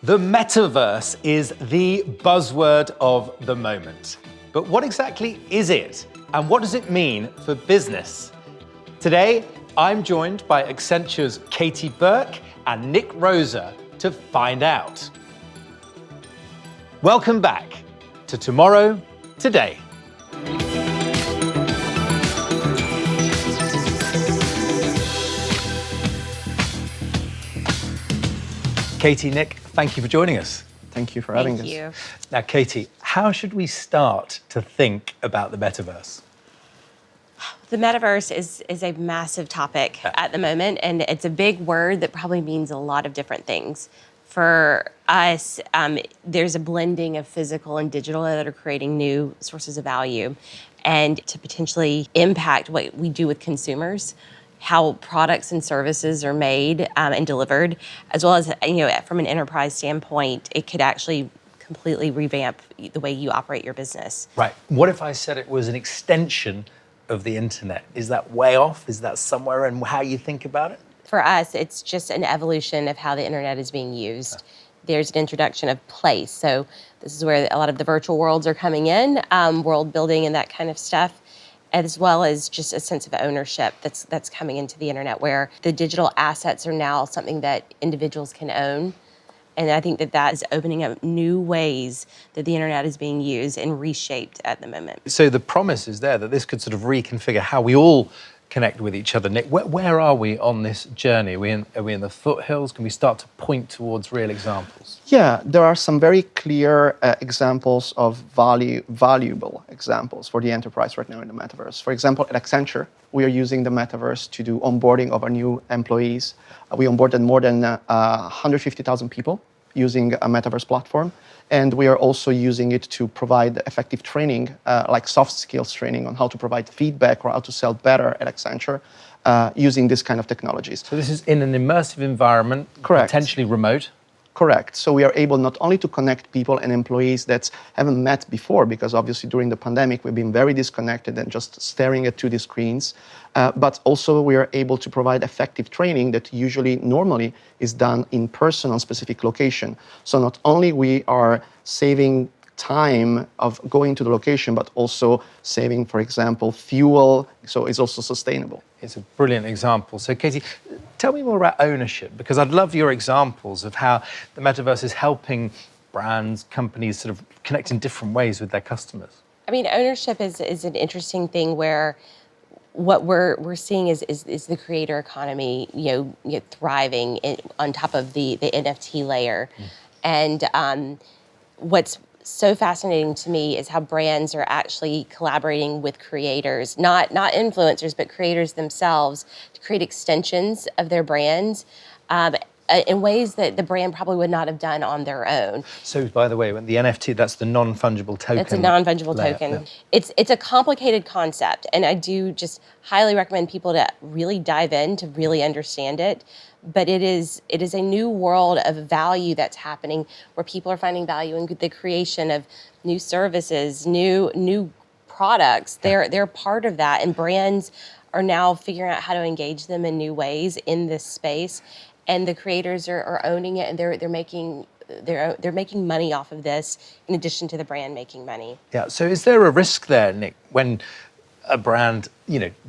The metaverse is the buzzword of the moment. But what exactly is it? And what does it mean for business? Today, I'm joined by Accenture's Katie Burke and Nick Rosa to find out. Welcome back to Tomorrow, Today. Katie, Nick, thank you for joining us. Thank you for having us. Thank you. Now, Katie, how should we start to think about the metaverse? The metaverse is a massive topic at the moment, and it's a big word that probably means a lot of different things. For us, there's a blending of physical and digital that are creating new sources of value, and to potentially impact what we do with consumers, how products and services are made and delivered, as well as, from an enterprise standpoint, it could actually completely revamp the way you operate your business. Right. What if I said it was an extension of the internet? Is that way off? Is that somewhere in how you think about it? For us, it's just an evolution of how the internet is being used. There's an introduction of place. So this is where a lot of the virtual worlds are coming in, world building and that kind of stuff, as well as just a sense of ownership that's coming into the internet, where the digital assets are now something that individuals can own. And I think that is opening up new ways that the internet is being used and reshaped at the moment. So the promise is there that this could sort of reconfigure how we all connect with each other. Nick, where are we on this journey? Are we in the foothills? Can we start to point towards real examples? Yeah, there are some very clear examples of valuable examples for the enterprise right now in the metaverse. For example, at Accenture, we are using the metaverse to do onboarding of our new employees. We onboarded more than 150,000 people using a metaverse platform. And we are also using it to provide effective training, like soft skills training on how to provide feedback or how to sell better at Accenture using this kind of technologies. So this is in an immersive environment, Correct. Potentially remote. Correct. So we are able not only to connect people and employees that haven't met before, because obviously during the pandemic we've been very disconnected and just staring at 2D screens, but also we are able to provide effective training that normally is done in person on specific location. So not only we are saving time of going to the location, but also saving, for example, fuel, so it's also sustainable. It's a brilliant example. So Katie, tell me more about ownership, because I'd love your examples of how the metaverse is helping brands, companies sort of connect in different ways with their customers. I mean, ownership is an interesting thing where what we're seeing is the creator economy, thriving on top of the NFT layer. And what's so fascinating to me is how brands are actually collaborating with creators, not influencers, but creators themselves, to create extensions of their brands in ways that the brand probably would not have done on their own. So, by the way, when the NFT, that's the non-fungible token. It's a non-fungible layer. token. Yeah. It's a complicated concept, and I do just highly recommend people to really dive in to really understand it. But it is a new world of value that's happening, where people are finding value in the creation of new services, new products. They're part of that, and brands are now figuring out how to engage them in new ways in this space. And the creators are owning it, and they're making money off of this, in addition to the brand making money. Yeah. So, is there a risk there, Nick, when a brand,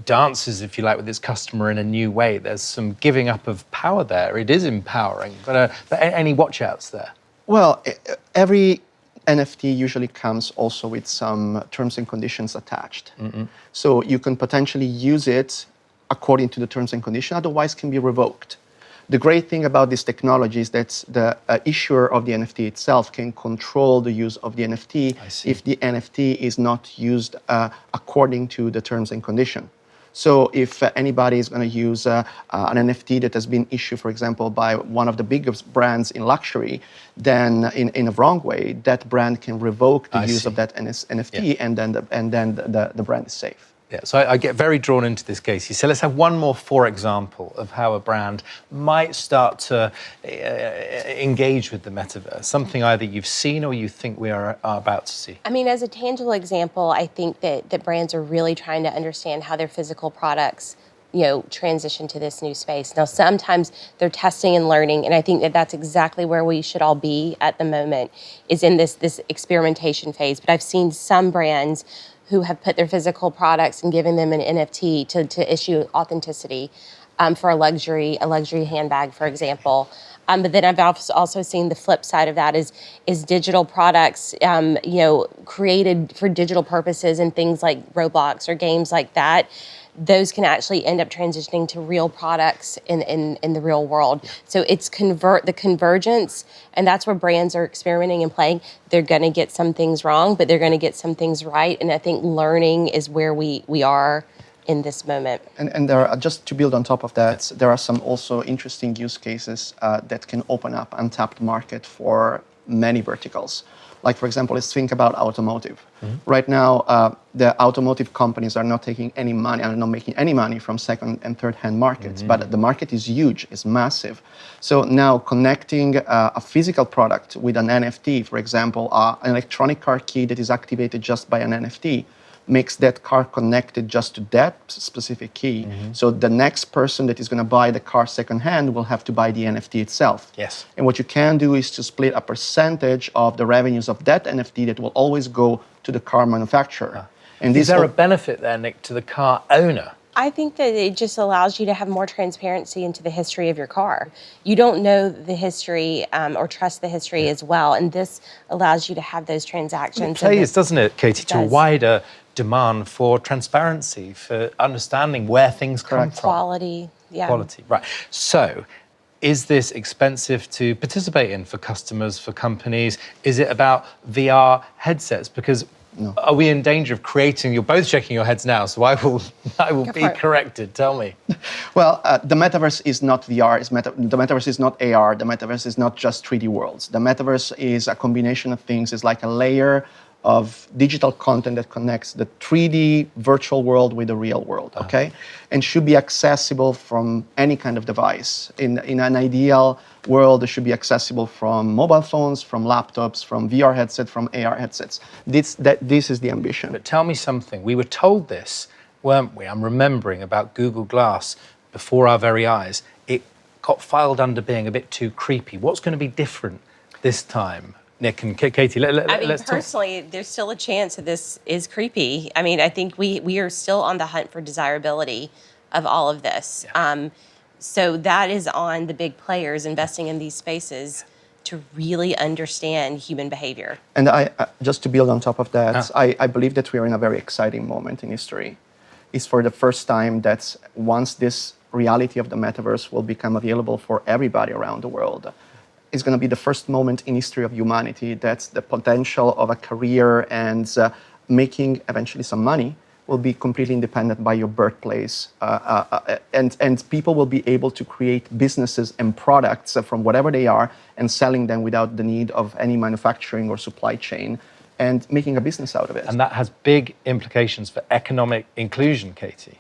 dances, if you like, with its customer in a new way? There's some giving up of power there. It is empowering, but any watch-outs there? Well, every NFT usually comes also with some terms and conditions attached. Mm-hmm. So you can potentially use it according to the terms and conditions, otherwise can be revoked. The great thing about this technology is that the issuer of the NFT itself can control the use of the NFT if the NFT is not used according to the terms and conditions. So if anybody is going to use an NFT that has been issued, for example, by one of the biggest brands in luxury, then in a wrong way, that brand can revoke the use of that NFT, and then the brand is safe. Yeah, so I get very drawn into this, Casey. So let's have one more example of how a brand might start to engage with the metaverse, something either you've seen or you think we are about to see. I mean, as a tangible example, I think that brands are really trying to understand how their physical products transition to this new space. Now, sometimes they're testing and learning, and I think that that's exactly where we should all be at the moment, is in this experimentation phase. But I've seen some brands who have put their physical products and given them an NFT to issue authenticity for a luxury handbag, for example. But then I've also seen the flip side of that is digital products, created for digital purposes and things like Roblox or games like that. Those can actually end up transitioning to real products in the real world. Yeah. So it's the convergence, and that's where brands are experimenting and playing. They're going to get some things wrong, but they're going to get some things right. And I think learning is where we are in this moment. And there are, just to build on top of that, there are some also interesting use cases that can open up untapped market for many verticals. Like, for example, let's think about automotive. Mm-hmm. Right now, the automotive companies are not taking any money, are not making any money from second and third hand markets, mm-hmm. but the market is huge, it's massive. So now connecting a physical product with an NFT, for example, an electronic car key that is activated just by an NFT, makes that car connected just to that specific key. Mm-hmm. So the next person that is going to buy the car secondhand will have to buy the NFT itself. Yes. And what you can do is to split a percentage of the revenues of that NFT that will always go to the car manufacturer. And is there a benefit there, Nick, to the car owner? I think that it just allows you to have more transparency into the history of your car. You don't know the history or trust the history as well, and this allows you to have those transactions. It plays, doesn't it, Katie, to a wider demand for transparency, for understanding where things come from. Quality, yeah. Quality, right. So, is this expensive to participate in for customers, for companies? Is it about VR headsets? Because are we in danger of creating, you're both shaking your heads now, so I will be corrected, tell me. Well, the metaverse is not VR, the metaverse is not AR, the metaverse is not just 3D worlds. The metaverse is a combination of things, it's like a layer of digital content that connects the 3D virtual world with the real world, okay? And should be accessible from any kind of device. In an ideal world, it should be accessible from mobile phones, from laptops, from VR headsets, from AR headsets. This is the ambition. But tell me something. We were told this, weren't we? I'm remembering about Google Glass before our very eyes. It got filed under being a bit too creepy. What's going to be different this time? Nick and Katie, let's personally, there's still a chance that this is creepy. I mean, I think we are still on the hunt for desirability of all of this. Yeah. So that is on the big players investing in these spaces to really understand human behavior. And I just to build on top of that, I believe that we are in a very exciting moment in history. It's for the first time that once this reality of the metaverse will become available for everybody around the world, it's going to be the first moment in history of humanity that the potential of a career and making eventually some money will be completely independent by your birthplace. And people will be able to create businesses and products from whatever they are and selling them without the need of any manufacturing or supply chain and making a business out of it. And that has big implications for economic inclusion, Katie.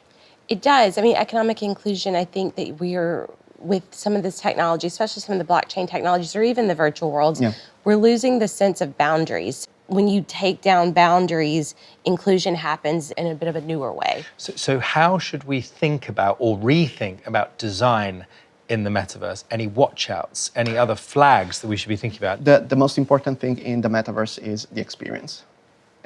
It does. I mean, economic inclusion, I think that we're, with some of this technology, especially some of the blockchain technologies or even the virtual worlds, we're losing the sense of boundaries. When you take down boundaries, inclusion happens in a bit of a newer way. So how should we think about or rethink about design in the metaverse? Any watch outs, any other flags that we should be thinking about? The most important thing in the metaverse is the experience.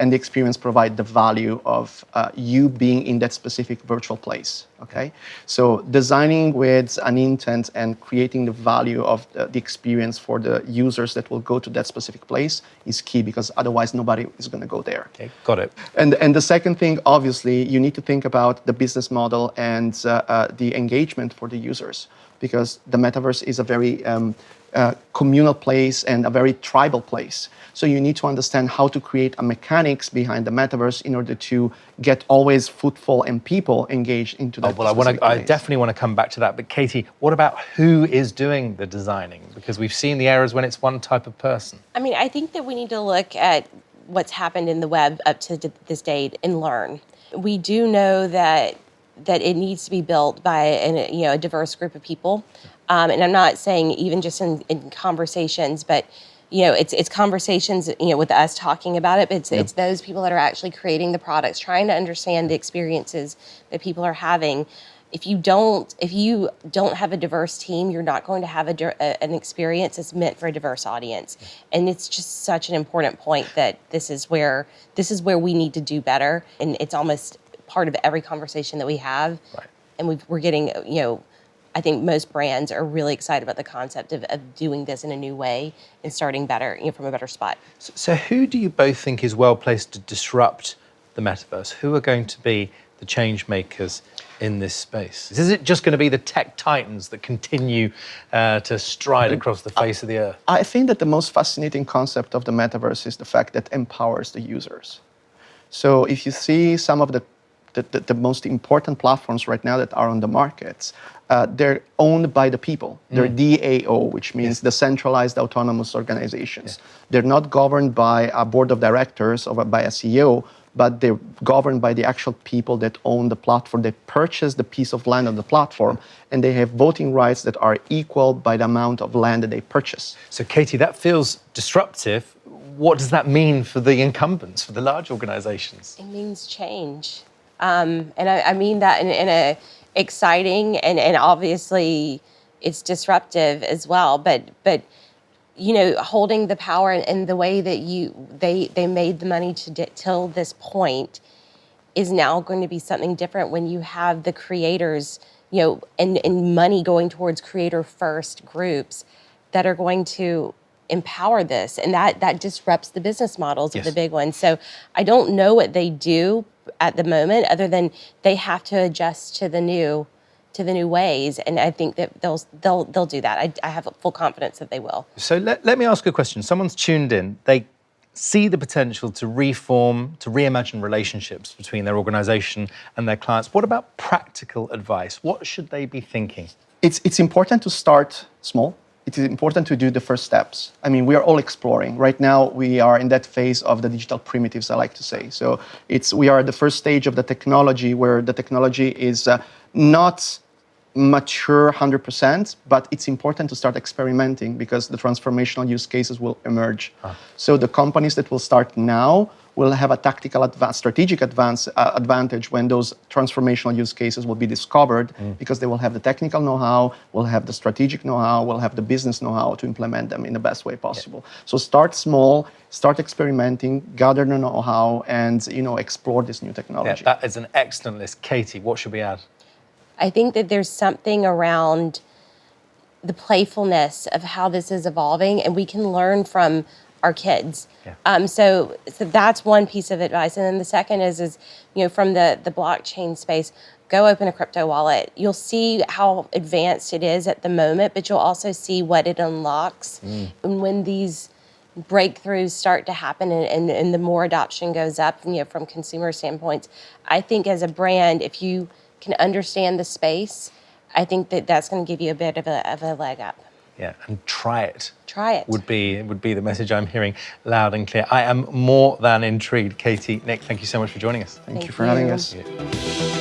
And the experience provide the value of you being in that specific virtual place, okay? So designing with an intent and creating the value of the experience for the users that will go to that specific place is key, because otherwise nobody is gonna go there. Okay, got it. And the second thing, obviously, you need to think about the business model and the engagement for the users, because the metaverse is a very communal place and a very tribal place. So you need to understand how to create a mechanics behind the metaverse in order to get always footfall and people engaged into that. I definitely want to come back to that. But Katie, what about who is doing the designing? Because we've seen the errors when it's one type of person. I mean, I think that we need to look at what's happened in the web up to this date and learn. We do know that it needs to be built by a diverse group of people. And I'm not saying even just in conversations, but it's conversations with us talking about it, but it's those people that are actually creating the products, trying to understand the experiences that people are having. if you don't have a diverse team, you're not going to have an experience that's meant for a diverse audience. And it's just such an important point that this is where we need to do better. And it's almost part of every conversation that we have. Right. And we're getting, I think most brands are really excited about the concept of doing this in a new way and starting better, from a better spot. So who do you both think is well placed to disrupt the metaverse? Who are going to be the change makers in this space? Is it just going to be the tech titans that continue to stride across the face of the earth? I think that the most fascinating concept of the metaverse is the fact that it empowers the users. So if you see some of the most important platforms right now that are on the markets, they're owned by the people. They're DAO, which means decentralized autonomous organizations. They're not governed by a board of directors or by a CEO, but they're governed by the actual people that own the platform. They purchase the piece of land on the platform, and they have voting rights that are equal by the amount of land that they purchase. So, Katie, that feels disruptive. What does that mean for the incumbents, for the large organizations? It means change. And I mean that in a exciting and obviously it's disruptive as well. But holding the power and the way that they made the money till this point is now going to be something different when you have the creators, and money going towards creator first groups that are going to empower this, and that disrupts the business models of the big ones. So I don't know what they do at the moment, other than they have to adjust to the new ways, and I think that they'll do that. I have full confidence that they will. So let me ask you a question. Someone's tuned in. They see the potential to reform, to reimagine relationships between their organization and their clients. What about practical advice? What should they be thinking? It's important to start small. It is important to do the first steps. I mean, we are all exploring. Right now, we are in that phase of the digital primitives, I like to say. So we are at the first stage of the technology, where the technology is not mature 100%, but it's important to start experimenting because the transformational use cases will emerge. So the companies that will start now will have a tactical strategic advantage when those transformational use cases will be discovered, because they will have the technical know-how, will have the strategic know-how, will have the business know-how to implement them in the best way possible. So start small, start experimenting, gather the know-how, and explore this new technology. Yeah, that is an excellent list. Katie, what should we add? I think that there's something around the playfulness of how this is evolving, and we can learn from our kids. Yeah. So that's one piece of advice. And then the second is from the blockchain space, go open a crypto wallet. You'll see how advanced it is at the moment, but you'll also see what it unlocks. And when these breakthroughs start to happen and the more adoption goes up, from consumer standpoints, I think as a brand, if you can understand the space, I think that's going to give you a bit of a leg up. Yeah, and try it. Try it. Would be the message I'm hearing loud and clear. I am more than intrigued. Katie, Nick, thank you so much for joining us. Thank you for having us. Yeah.